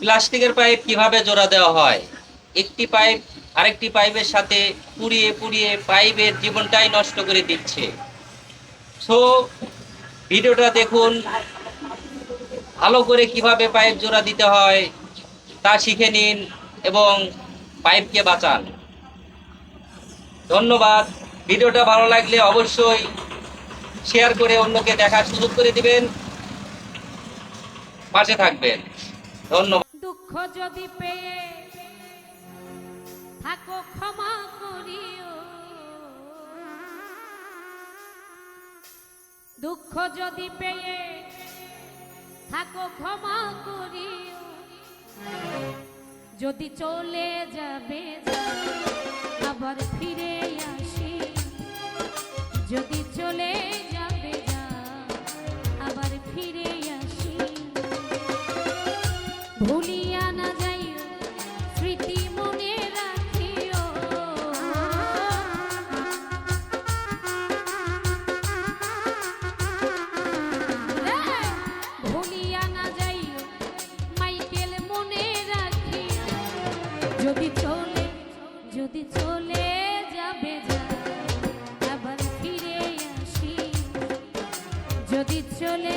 প্লাস্টিকের পাইপ কিভাবে জোড়া দেওয়া হয়, একটি পাইপ আরেকটি পাইপের সাথে পুড়িয়ে পুড়িয়ে পাইপের জীবনটাই নষ্ট করে দিচ্ছে। সো ভিডিওটা দেখুন, ভালো করে কিভাবে পাইপ জোড়া দিতে হয় তা শিখে নিন এবং পাইপকে বাঁচান। ধন্যবাদ। ভিডিওটা ভালো লাগলে অবশ্যই শেয়ার করে অন্যকে দেখার সুযোগ করে দিবেন, পাশে থাকবেন। ধন্যবাদ। দুঃখ যদি পেয়ে থাকো ক্ষমা করিও, দুঃখ যদি পেয়ে থাকো ক্ষমা করিও, যদি চলে যাবে আবার ফিরে আসি, যদি চলে যাবে আবার ফিরে আসি, ভুলিয়া না যাইও স্মৃতি মনে রাখিও, ভুলিয়া না যাইও মাইকেল মনে রাখিও, যদি চলে যাবে আবার ফিরে আসি, যদি চলে